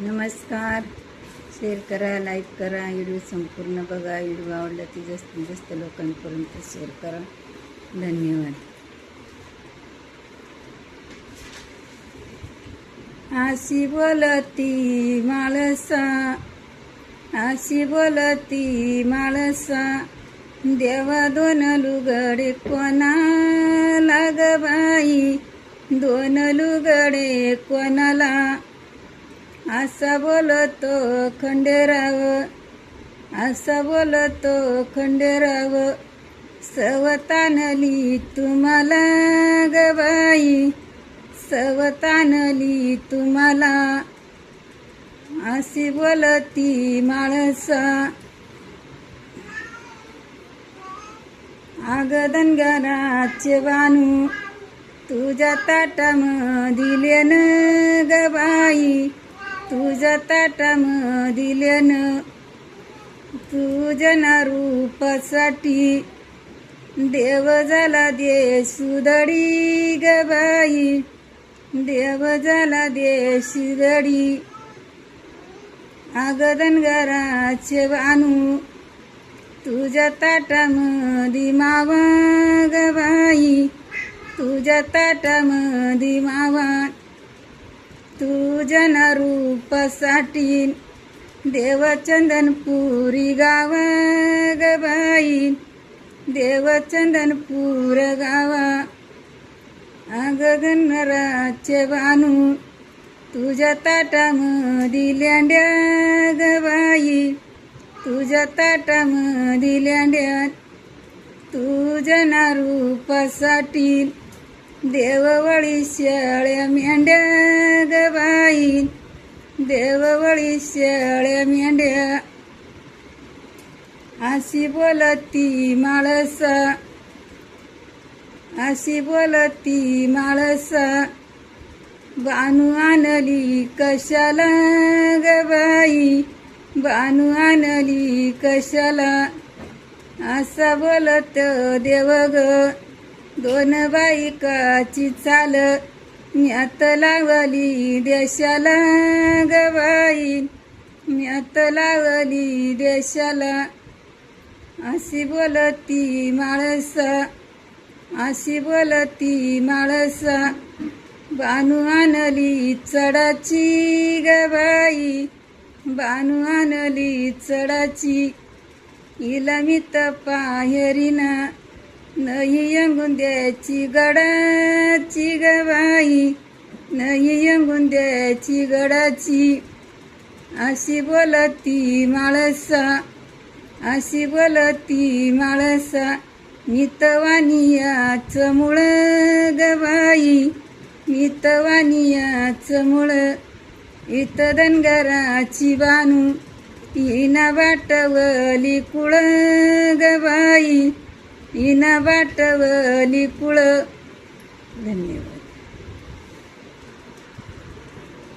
नमस्कार. शेअर करा, लाईक करा, व्हिडिओ संपूर्ण बघा. व्हिडिओ आवडला की जास्तीत जास्त लोकांपर्यंत शेअर करा. धन्यवाद. अशी बोलती माळसा, अशी बोलती माळसा, देवा दोन लुगडे कोणाला ग बाई, दोन लुगडे कोणाला. असा बोलतो खंडेराव, असा बोलतो खंडेराव, सवतानली तुम्हाला ग बाई, सवतानली तुम्हाला. अशी बोलती माळसा. आग धनगराचे बानू, तुझ्या ताटामदिले न ग बाई, तुझ्या ताटामदिले न. तुझ्या रूपासाठी देव झाला दे सुदडी ग बाई, देव झाला दे सुदडी. आग धनगराचे बानू, तुझ्या ताटामदी मावा ग बाई, तुझ्या ताटामदी मावा. तुझ्या रूपासाठी देव चंदनपुरी गावा ग बाई, देव चंदनपूर गावा. आग धनगराचे बानू, तुझ्या ताटामदी लेंड्या ग बाई, तुझ्या ताटामदी लेंड्या. तुझ्या रूपासाठी देववळी शेळ्या मेंढ्या ग बाई, देववळी शेळ्या मेंढ्या. अशी बोलती माळसा, अशी बोलती माळसा, बानू आणली कशाला ग बाई, बानू आणली कशाला. असा बोलत देव ग, दोन बायकाची चाल, म्यात लावली देशाला ग बाई, म्यात लावली देशाला. अशी बोलती माळसा, अशी बोलती माळसा, बानू आणली चढाची ग बाई, बानू आणली चढाची. हिला मी पायरीना नाही यंगून द्यायची गडाची ग बाई, नाही यंगून द्यायची गडाची. अशी बोलती माळसा, अशी बोलती माळसा, मितवानियाचं मुळ ग बाई, मितवानियाचं मुळ. इथं धनगराची बानू, हिना बाटवली कुळ ग बाई, हिना बाटवली कुळ. धन्यवाद.